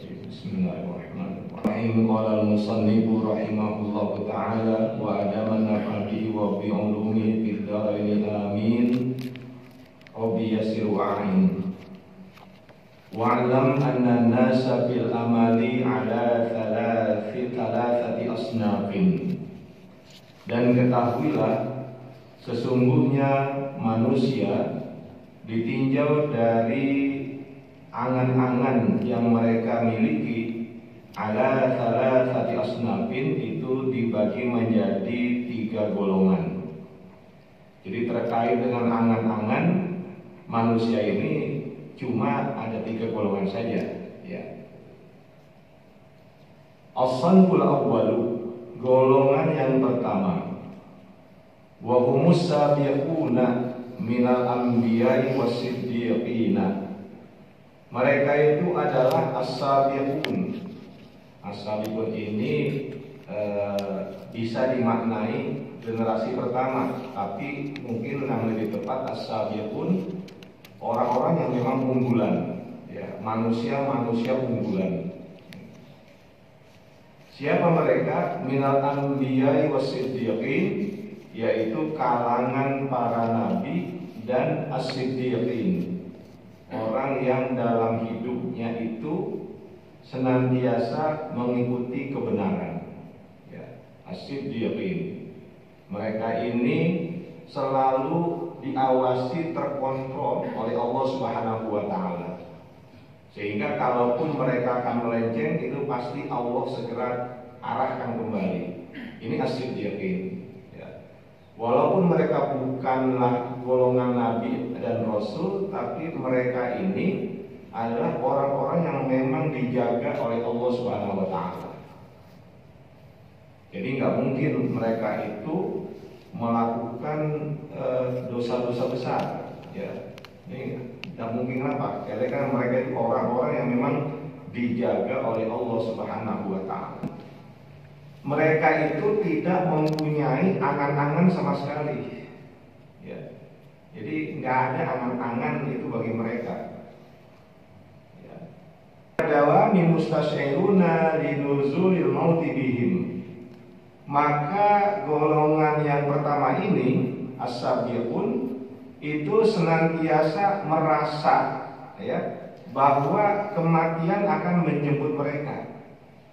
Bismillahirrahmanirrahim. Qala al-musannifu rahimahullahu ta'ala wa adaman nafabi wa bi'ulumi fid dharaini amin. Rabbi yasir wa'in. Wa'lam anna an-nasa fil amali ala thalathati asnafin. Dan ketahuilah sesungguhnya manusia ditinjau dari angan-angan yang mereka miliki ala thalathati asnafin, itu dibagi menjadi 3 golongan. Jadi terkait dengan angan-angan manusia ini cuma ada 3 golongan saja, ya. As-sanful awwalu, golongan yang pertama, wa humus sabiquna minal anbiya'i was-siddiqina. Mereka itu adalah as-sabiqun. As-sabiqun ini bisa dimaknai generasi pertama, tapi mungkin yang lebih tepat as-sabiqun, orang-orang yang memang unggulan, ya, manusia-manusia unggulan. Siapa mereka? Minal anbiya'i was-siddiqin, yaitu kalangan para nabi dan as-siddiqin, orang yang dalam hidupnya itu senantiasa mengikuti kebenaran, ya, as-siddiqin. Mereka ini selalu diawasi, terkontrol oleh Allah Subhanahu wa taala. Sehingga kalaupun mereka akan melenceng, itu pasti Allah segera arahkan kembali. Ini as-siddiqin. Walaupun mereka bukanlah golongan nabi dan rasul, tapi mereka ini adalah orang-orang yang memang dijaga oleh Allah Subhanahu wa taala. Jadi nggak mungkin mereka itu melakukan dosa-dosa besar, ya. Ini nggak mungkin. Apa? Karena mereka itu orang-orang yang memang dijaga oleh Allah Subhanahu wa taala. Mereka itu tidak mempunyai angan-angan sama sekali, ya. Jadi nggak ada angan-angan itu bagi mereka, ya. Dawami mustasyruna linuzulil mauti bihim. Maka golongan yang pertama ini, as-sabiqun, itu senantiasa merasa, ya, bahwa kematian akan menjemput mereka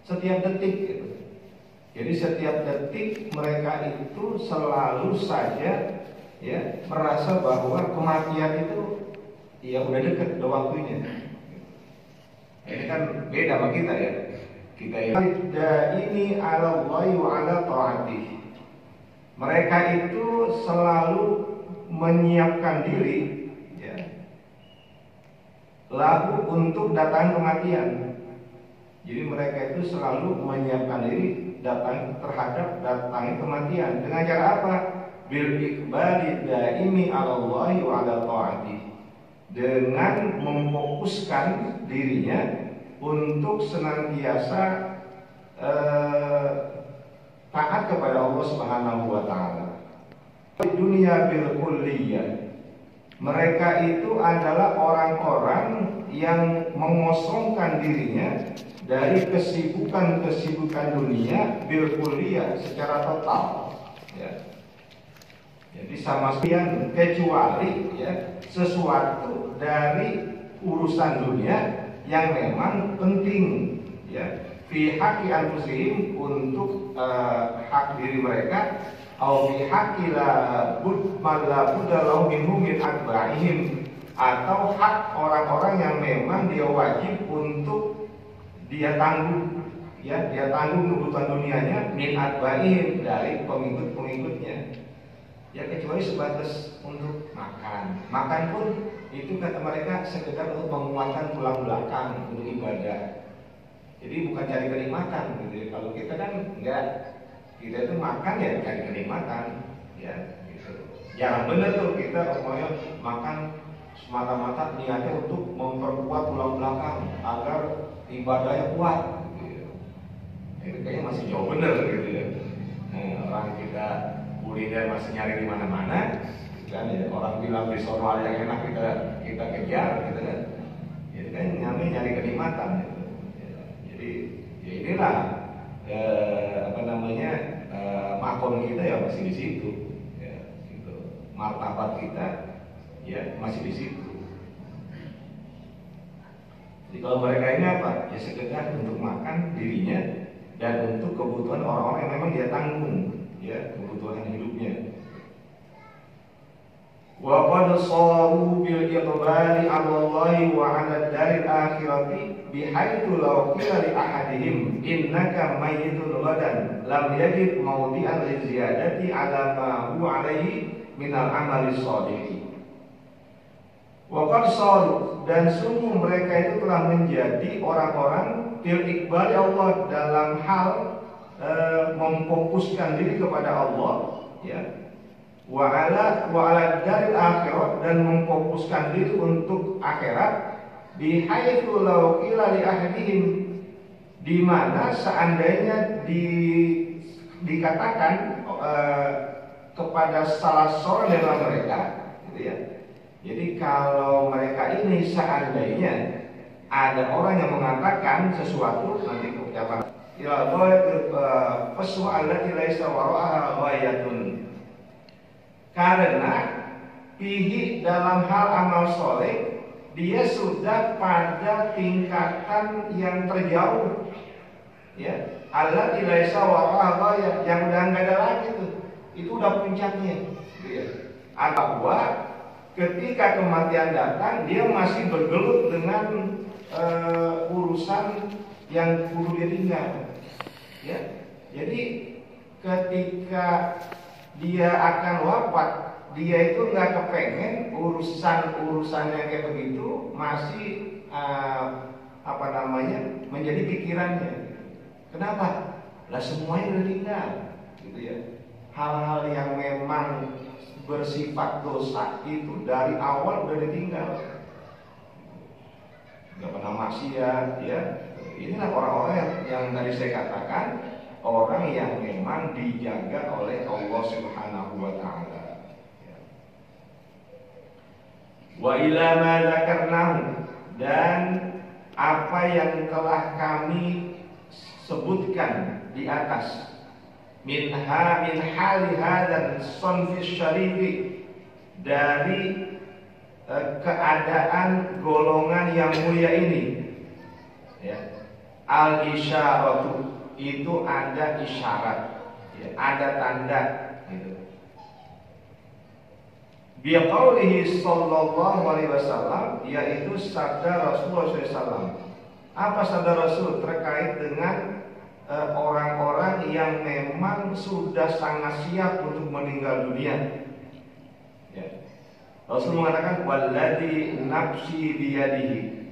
setiap detik, gitu. Jadi setiap detik mereka itu selalu saja, ya, merasa bahwa kematian itu, ya, udah dekat, udah waktunya. Ini kan beda sama kita, ya. Kita ini ala Allahi wa ala ta'atih. Mereka itu selalu menyiapkan diri, ya, lalu untuk datang kematian. Jadi mereka itu selalu menyiapkan diri datang terhadap datangnya kematian. Dengan cara apa? Bil iqbali daimi 'ala Allahi wa 'ala ta'ati. Dengan memfokuskan dirinya untuk senantiasa taat kepada Allah Subhanahu wa taala. Di dunia bil kulliyah, mereka itu adalah orang-orang yang mengosongkan dirinya dari kesibukan-kesibukan dunia bil kulliyah secara total, ya. Jadi sama sekali kecuali, ya, sesuatu dari urusan dunia yang memang penting, ya, fi haqqi anfusihim, untuk hak diri mereka, atau fi haqqi la budda lahum min atba'ihim, atau hak orang-orang yang memang dia wajib untuk dia tanggung, ya, dia tanggung kebutuhan dunianya min atba'ihim, dari pengikut-pengikutnya. Ya, kecuali sebatas untuk makan. Makan pun itu kata mereka sekedar untuk menguatkan tulang belakang untuk ibadah. Jadi bukan cari kenikmatan, gitu. Kalau kita kan enggak, kita itu makan ya cari kenikmatan, ya, gitu. Jarang benar tuh kita semuanya makan semata-mata niatnya untuk memperkuat tulang belakang agar ibadahnya kuat, gitu. Itu kayaknya masih jauh benar, gitu, ya. Nah, orang kita kuliner masih nyari di mana-mana, kan, ya. Orang bilang di sono yang enak kita kejar, gitu kan. Jadi kan nyari kenikmatan, gitu. alhamdulillah makom kita ya masih di situ, ya, gitu. Martabat kita ya masih di situ. Jadi kalau mereka ini apa? Ya sekedar untuk makan dirinya dan untuk kebutuhan orang-orang yang memang dia tanggung, ya kebutuhan hidupnya. Wa qad saru bil iqbali 'ala Allahi wa 'ala daril akhirati bihaitsu law qila li ahadihim innaka mayyitun ghadan lam yajid mawdi'an li ziyadati 'ala ma huwa 'alaihi min al-'amali shalihi. Wa qad saru, dan sungguh mereka itu telah menjadi orang-orang bil iqbali Allah dalam hal memfokuskan diri kepada Allah, ya. Wa ala daril akhirat, dan memfokuskan diri untuk akhirat, bihaitsu law qila li ahadihim, di mana seandainya dikatakan kepada salah seorang dari mereka, gitu ya. Jadi kalau mereka ini seandainya ada orang yang mengatakan sesuatu, nanti ucapan ila ghayatul faswa allati laisa wara'aha ghayatun, karena fihi dalam hal amal soleh dia sudah pada tingkatan yang terjauh, ya. Allati laisa wara'aha ghayat, yang udah nggak ada lagi tuh, itu udah puncaknya, gitu ya. Bahwa ketika kematian datang, dia masih bergelut dengan urusan yang kudu dia tinggal, ya. Jadi ketika dia akan wafat, dia itu nggak kepengen urusan-urusannya kayak begitu masih menjadi pikirannya. Kenapa? Lah semuanya udah tinggal, gitu ya. Hal-hal yang memang bersifat dosa itu dari awal udah ditinggal, nggak pernah maksiat, ya. Inilah orang-orang yang tadi saya katakan, orang yang memang dijaga oleh Allah Subhanahu wa taala. Wa ila ma dzakarnahu, dan apa yang telah kami sebutkan di atas, min hali hadzal sunfi syarifi, dari keadaan golongan yang mulia ini, ya. Al-isyaratu, itu ada isyarat, ya, ada tanda, gitu. Biqaulihi sallallahu alaihi wasallam, yaitu sabda Rasulullah SAW. Apa sabda Rasul terkait dengan orang-orang yang memang sudah sangat siap untuk meninggal dunia, ya. Rasul mengatakan, walladzi nafsi biyadihi,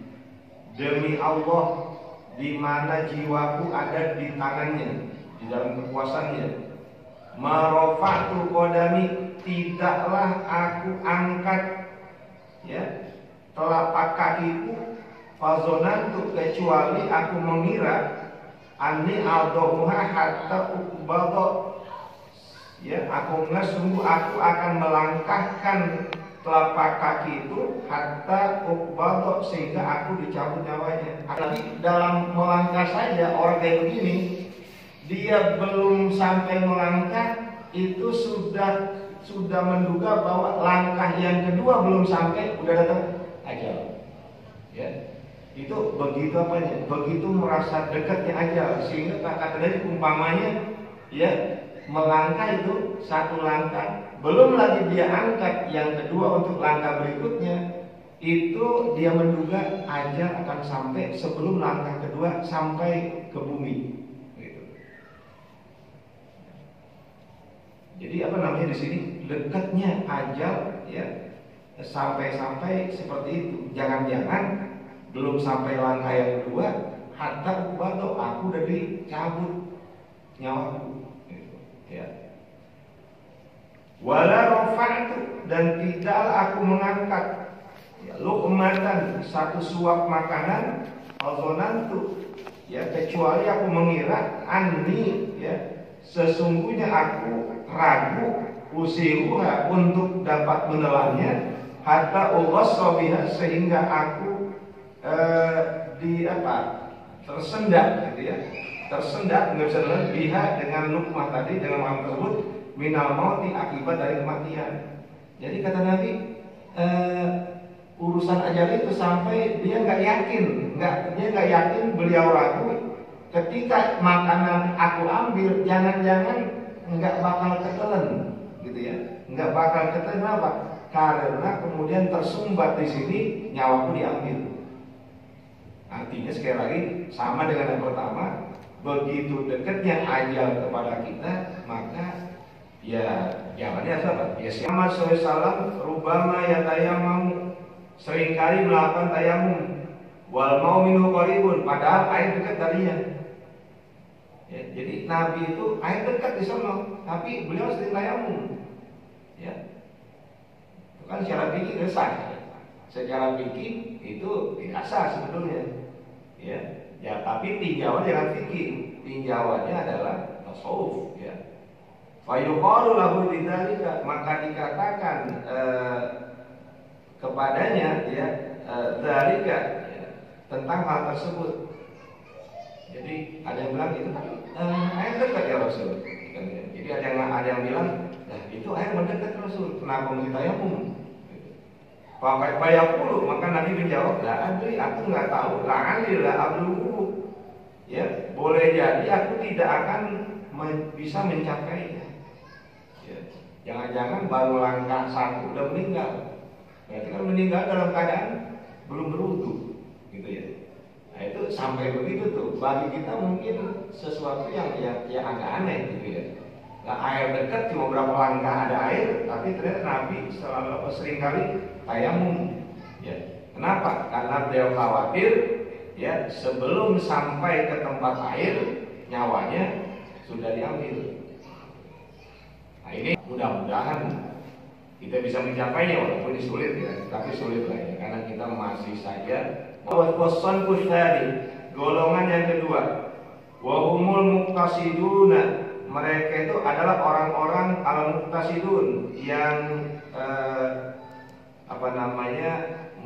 demi Allah di mana jiwaku ada di tangannya, di dalam kekuasaannya. Marofatu qadami, tidaklah aku angkat, ya, telapak kakiku, fazonantu, kecuali aku mengira, anni a'dhamuha hatta uqbadha, ya, aku mengira sungguh aku akan melangkahkan telapak kaki itu hatta uqbadha, sehingga aku dicabut nyawanya. Apalagi dalam melangkah saja, orang kayak begini, dia belum sampai melangkah itu sudah menduga bahwa langkah yang kedua belum sampai, udah datang ajal, ya. Itu begitu apanya? Begitu merasa dekatnya ajal, sehingga kata dari umpamanya, ya, melangkah itu satu langkah, belum lagi dia angkat yang kedua untuk langkah berikutnya, itu dia menduga ajal akan sampai sebelum langkah kedua sampai ke bumi. Gitu. Jadi di sini dekatnya ajal, ya, sampai seperti itu. Jangan-jangan belum sampai langkah yang kedua, hatta uqbadha, aku udah dicabut nyawaku, gitu, ya. Wala rafa'tu, dan tidaklah aku mengangkat, ya, luqmatan, satu suap makanan, azonantu, ya, kecuali aku mengira, anni, ya, sesungguhnya aku ragu, usiruha, untuk dapat menelannya, hatta ughassa biha, sehingga aku tersendat gitu ya, tersendat nggak bisa lihat dengan lukmah tadi, dengan makan tersebut minal mauti, akibat dari kematian. Jadi kata Nabi, urusan ajal itu sampai dia nggak yakin, dia nggak yakin, beliau ragu ketika makanan aku ambil, jangan-jangan nggak bakal ketelen, gitu ya, nggak bakal ketelen apa? Karena kemudian tersumbat di sini nyawaku diambil. Artinya sekali lagi sama dengan yang pertama, begitu dekatnya ajal kepada kita, maka ya jawabannya apa? Ya Muhammad SAW rubama ya tayamum, seringkali melakukan tayamum, wal mau minhu qaribun, padahal air dekat darinya. Ya, jadi Nabi itu air dekat di sana, tapi beliau sering tayamum. Ya, itu kan secara fikih sah. Secara fikih itu tidak sah sebetulnya. Ya, tapi tinjauan jangan fikih, tinjauannya adalah tasawuf. Ya. Fayuqalu lahu bidzalika, maka dikatakan kepadanya ya dzalika, ya, tentang hal tersebut. Jadi ada yang bilang itu kan air dekat ya Rasul. Jadi ada yang bilang, nah itu air mendekat Rasul, kenapa mesti tayamum? Pakai payakulu, maka Nabi menjawab, la adri, aku nggak tahu, la adri la abluhu. Ya, boleh jadi aku tidak akan bisa mencapainya. Ya, jangan-jangan baru langkah satu udah meninggal. Berarti kan meninggal dalam keadaan belum berwudu, gitu ya. Nah itu sampai begitu tuh, bagi kita mungkin sesuatu yang agak aneh, gitu ya. Nah, air dekat cuma berapa langkah ada air, tapi ternyata Nabi selalu sering kali tayamum. Ya. Kenapa? Karena beliau khawatir ya sebelum sampai ke tempat air nyawanya sudah diambil. Nah ini mudah-mudahan kita bisa mencapainya walaupun ini sulit ya, tapi sulit lah ya, karena kita masih saja. Wasan kusari, golongan yang kedua, wahumul muqtasiduna. Mereka itu adalah orang-orang al-muqtasidun yang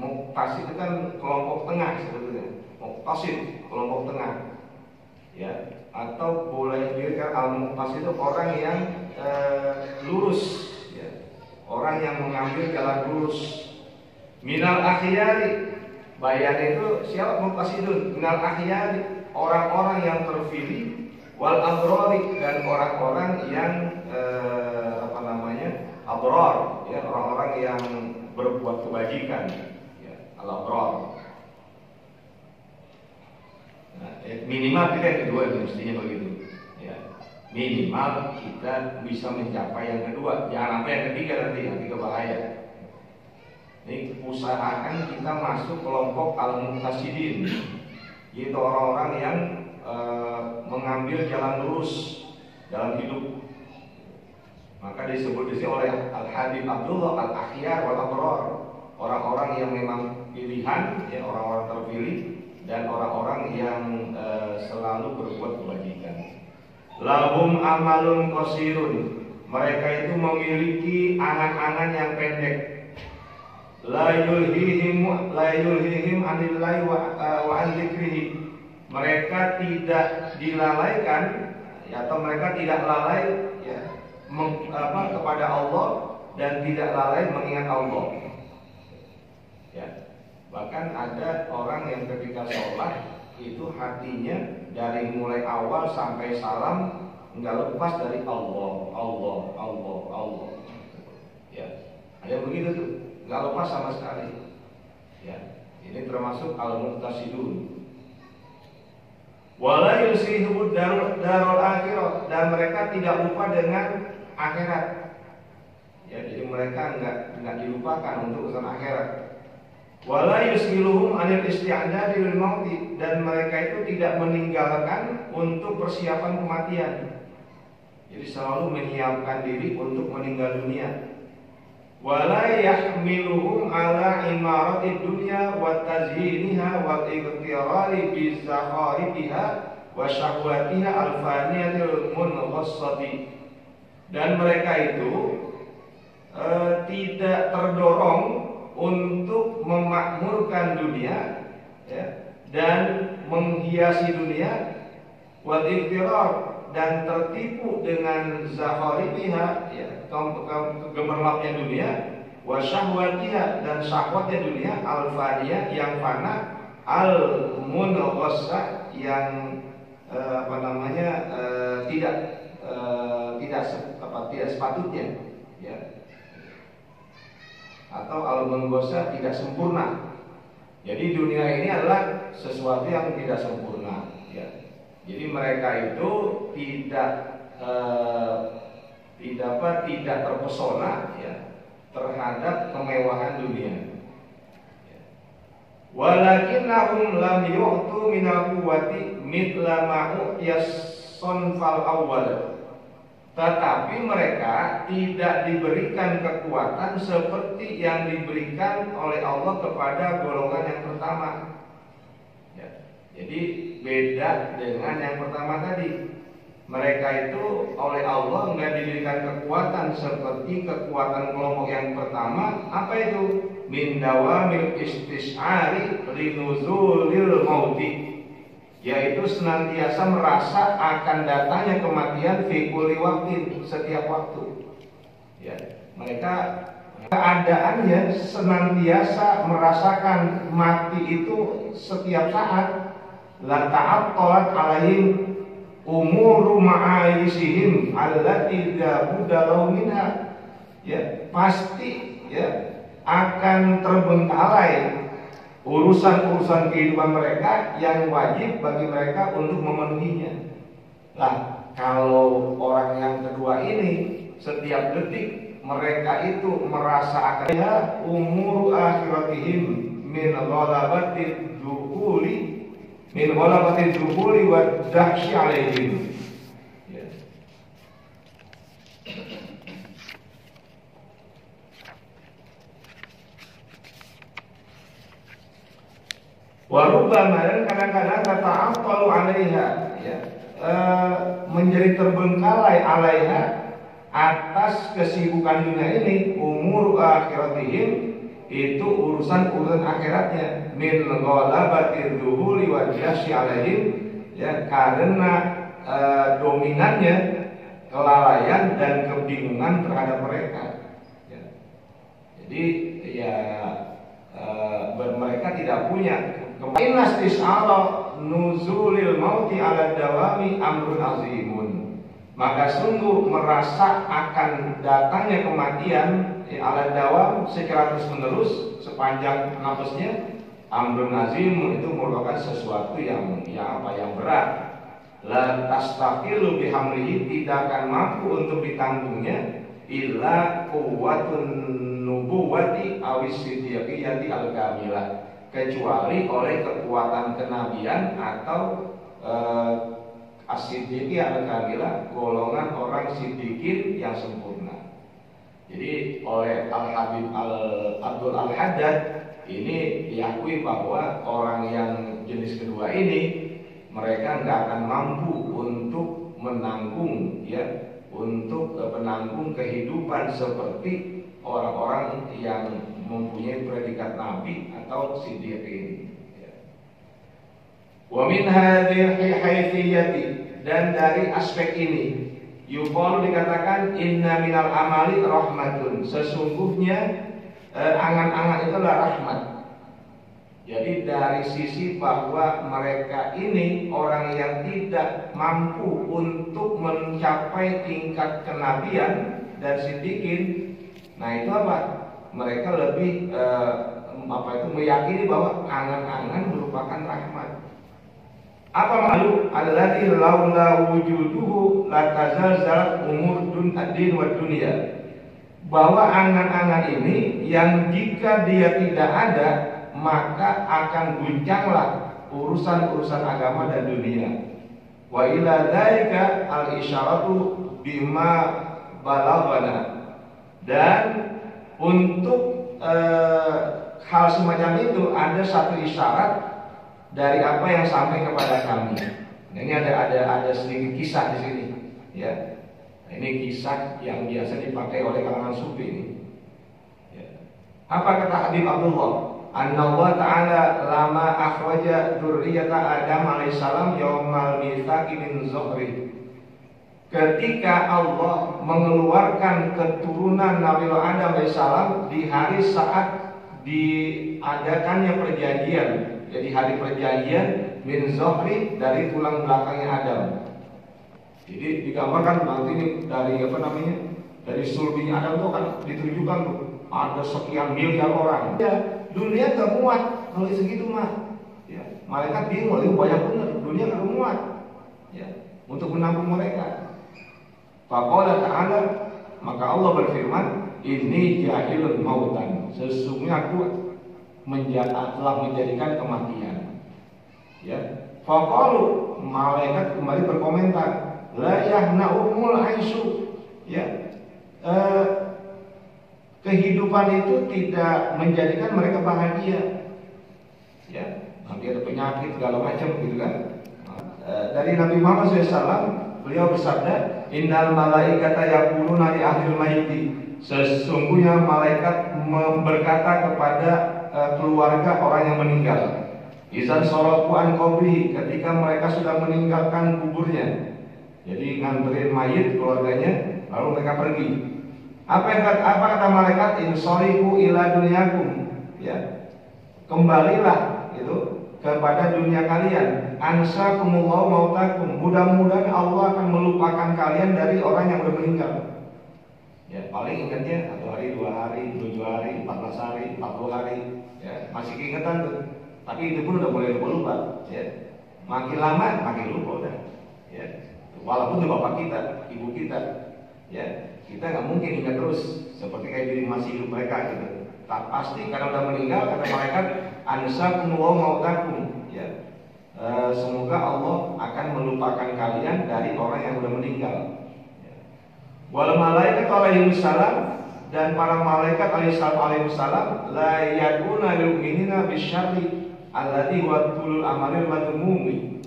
muqtasid itu kan kelompok tengah sebetulnya. Muqtasid kelompok tengah. Ya, atau boleh dikatakan al-muqtasid itu orang yang lurus, ya. Orang yang mengambil jalan lurus. Minal akhyari, bayan itu siapa muqtasidun? Minal akhyari, orang-orang yang terpilih, wal abrori, dan orang-orang yang abrar, ya, orang-orang yang berbuat kebajikan, ya, al-abrar. Nah, minimal kita yang kedua itu mestinya begitu, ya. Minimal kita bisa mencapai yang kedua, jangan sampai yang ketiga nanti bahaya. Ini usahakan kita masuk kelompok al-muqtasidin, yaitu orang-orang yang mengambil jalan lurus dalam hidup. Maka disebut di sini oleh Al-Habib Abdullah al-akhyar wal abrar, orang-orang yang memang pilihan, ya, orang-orang terpilih dan orang-orang yang selalu berbuat kebajikan. Lahum amalun qasirun, mereka itu memiliki angan-angan yang pendek. La yulhihim anillahi wa an dzikrihi, mereka tidak dilalaikan, ya, atau mereka tidak lalai, ya, kepada Allah dan tidak lalai mengingat Allah. Ya, bahkan ada orang yang ketika sholat itu hatinya dari mulai awal sampai salam nggak lepas dari Allah, Allah, Allah, Allah. Ya, ada yang begitu tuh, nggak lepas sama sekali. Ya, ini termasuk al-muqtasidun. Wala yusihubud darul akhirat, dan mereka tidak lupa dengan akhirat. Ya, jadi mereka enggak dilupakan untuk urusan akhirat. Wala yushiluhum anil isti'dadi lil mauti, dan mereka itu tidak meninggalkan untuk persiapan kematian. Jadi selalu menyiapkan diri untuk meninggal dunia. Wala yahmiluhum ala imaratid dunya wa tazyiniha wa iqtirari bi zakhariha wa syahwatiha al-faniyatil munqassati. Dan mereka itu tidak terdorong untuk memakmurkan dunia, ya, dan menghiasi dunia, wal iftirar, dan tertipu dengan zahariha, ya, gemerlapnya dunia, wa syahwatiha, dan syahwatnya dunia, al faniyah, yang fana, al munghassa, yang tidak sepatutnya, ya, atau al munghassa, tidak sempurna. Jadi dunia ini adalah sesuatu yang tidak sempurna, ya. Jadi mereka itu tidak terpesona, ya, terhadap kemewahan dunia. Walakinnahum lam yu'tu minal quwwati mithla ma u'tiyas sonfal awwal. Tetapi mereka tidak diberikan kekuatan seperti yang diberikan oleh Allah kepada golongan yang pertama, ya. Jadi beda dengan yang pertama tadi. Mereka itu oleh Allah enggak diberikan kekuatan seperti kekuatan kelompok yang pertama. Apa itu? Min dawamil istis'ari linuzulil mauti, yaitu senantiasa merasa akan datangnya kematian fi kulli waqtin, setiap waktu, ya. Mereka keadaannya senantiasa merasakan mati itu setiap saat. La ta'attalat alaihim umuru ma'aisihim allati la budda lahum minha, ya, pasti, ya, akan terbengkalai urusan-urusan kehidupan mereka yang wajib bagi mereka untuk memenuhinya. Lah, kalau orang yang kedua ini setiap detik mereka itu merasa akan umur akhiratihim min ghalabatid dukhuli wa dahsyi alaihim, ya. Warubbama, dan kadang-kadang tata'attalu 'alaiha, ya, menjadi terbengkalai 'alaiha, atas kesibukan dunia ini, umur akhiratihim, itu urusan akhiratnya, min ghalabatir duhuli wa dahsyi 'alaihim, ya, karena dominannya kelalaian dan kebingungan terhadap mereka, ya. Jadi ya mereka tidak punya. Innas tis'ala nuzulil mauti ala dawami amrun azimun. Maka sungguh merasa akan datangnya kematian, ya, ala dawam, secara terus menerus sepanjang nafasnya, amrun azimun, itu merupakan sesuatu yang berat. La tastaqilu bihamlihi, tidak akan mampu untuk ditanggungnya, illa quwwatun nubuwati awis siddiqiyati al-kamilah, kecuali oleh kekuatan kenabian atau as-siddiqiyah al-kamilah, golongan orang siddiqin yang sempurna. Jadi oleh Al-Habib Abdul Al-Haddad ini diakui bahwa orang yang jenis kedua ini mereka nggak akan mampu untuk menanggung, ya, untuk menanggung kehidupan seperti orang-orang yang mempunyai predikat nabi atau siddiqin, ya. Wa min hadhihi haythiyati, dan dari aspek ini yuqalu, dikatakan inna minal amali rahmatun, sesungguhnya angan-angan itu adalah rahmat. Jadi dari sisi bahwa mereka ini orang yang tidak mampu untuk mencapai tingkat kenabian dan siddiqin, nah itu apa? Mereka lebih meyakini bahwa angan-angan merupakan rahmat. Apa malu? Alladzi laula wujuduhu la tazalzalat umur ad-din wa dunya. Bahwa angan-angan ini yang jika dia tidak ada, maka akan guncanglah urusan-urusan agama dan dunia. Wa ila dzalika al-isyaratu bima balaghana. Dan untuk hal semacam itu ada satu isyarat dari apa yang sampai kepada kami. Nah, ini ada sedikit kisah di sini, ya. Nah, ini kisah yang biasa dipakai oleh kalangan sufi ini. Ya. Apa kata Habib Abdullah? anna Allah Ta'ala lama akhraja dzurriyyata Adam alaihissalam yaumal mitsaqi min zuhri. Ketika Allah mengeluarkan keturunan Nabi Adam alaihissalam di hari saat diadakannya perjanjian, jadi hari perjanjian min zuhri dari tulang belakangnya Adam. Jadi digambarkan nanti ini dari dari sulbinya Adam itu akan ditunjukkan tuh ada sekian miliar orang. Ya, dunia gak muat kalau segitu mah. Ya, malaikat bingung, itu banyak benar. Dunia gak muat. Ya, untuk menampung mereka. Faqala ta'ala, maka Allah berfirman, inni jahilun mautan. Sesungguhnya aku telah menjadikan kematian. Ya, faqalu, malaikat kembali berkomentar, la yahna'umul aisyu. Ya, kehidupan itu tidak menjadikan mereka bahagia. Ya, nanti ada penyakit segala macam gitu kan. Dari Nabi Muhammad SAW, beliau bersabda, innal malaikata yaquluna li ahlil mayyiti. Sesungguhnya malaikat berkata kepada keluarga orang yang meninggal, izan sorofu an qabri, ketika mereka sudah meninggalkan kuburnya. Jadi nganterin mayit keluarganya, lalu mereka pergi. Apa kata malaikat? Insoriku ila dunyakum. Ya, kembalilah itu kepada dunia kalian. Ansakumullahu mautakum. Mudah-mudahan Allah akan melupakan kalian dari orang yang sudah meninggal. Ya, paling ingatnya 1 hari, 2 hari, 7 hari, 14 hari, 40 hari. Ya, masih keingetan tuh. Tapi itu pun udah mulai lupa-lupa. Ya, makin lama makin lupa udah. Ya. Walaupun itu bapak kita, ibu kita, ya kita nggak mungkin ingat terus seperti kayak diri masih hidup mereka gitu. Tak pasti karena udah meninggal, kata malaikat, ansakumullahu mautakum. Ya, semoga Allah akan melupakan kalian dari orang yang udah meninggal. Ya. Wal malaikat alaihissalam, dan para malaikat alaihissalam la yaduna lil mu'minina bisyarri alladhi wa tul amalil madmumi.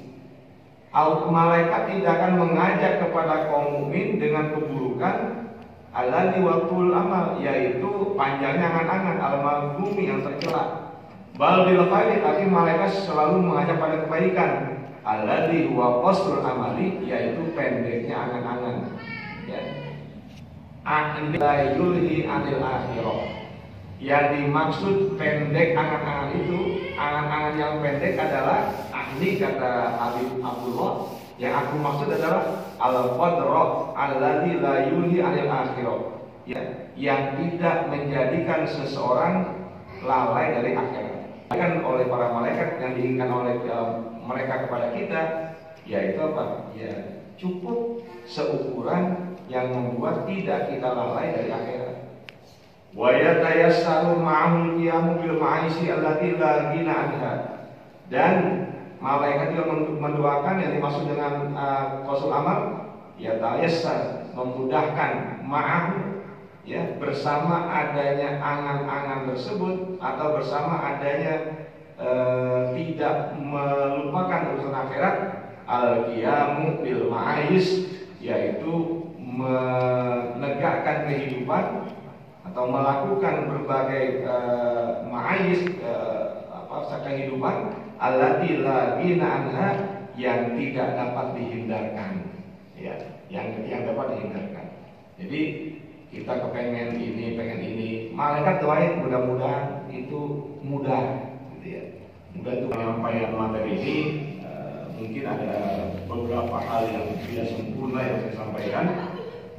Malaikat tidak akan mengajak kepada kaum mukmin dengan keburukan alladzi waqtul amal, yaitu panjangnya angan-angan al-madhumi yang tercela. Bal bil khairi, tapi malaikat selalu mengajak pada kebaikan. Alladzi huwa qasrul amali, yaitu pendeknya angan-angan. Ya. La yulhi anil akhirah. Yang dimaksud pendek angan-angan itu, angan-angan yang pendek adalah ahli, kata Habib Abdullah. Yang aku maksud adalah al-qadra alladzi la yulhi anil akhirah. Ya, yang tidak menjadikan seseorang lalai dari akhirat. Kan oleh para malaikat yang diinginkan oleh mereka kepada kita, yaitu apa? Ya, cukup seukuran yang membuat tidak kita lalai dari akhirat. Wa yatayassaru ma'amul qiyamu bil ma'isi allati la ghina anha. Dan malaikat juga mendoakan yang dimaksud dengan qasul amal, yatayassar, memudahkan ma'ahu, ya, bersama adanya angan-angan tersebut atau bersama adanya tidak melupakan urusan akhirat, al-qiyamu bil ma'is, yaitu menegakkan kehidupan atau melakukan berbagai ma'is, kehidupan allati la ghina anha, yang tidak dapat dihindarkan, ya, yang dapat dihindarkan. Jadi kita kepengen ini, pengen ini, malaikat doain mudah-mudahan itu mudah, gitu ya. Mudah untuk penyampaian materi ini. Mungkin ada beberapa hal yang tidak sempurna yang saya sampaikan,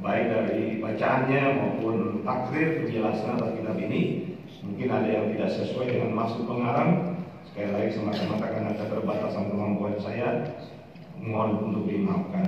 baik dari bacaannya maupun takrir penjelasan atas kitab ini. Mungkin ada yang tidak sesuai dengan maksud pengarang. Sekali lagi semata-mata karena keterbatasan kemampuan saya, mohon untuk dimaafkan.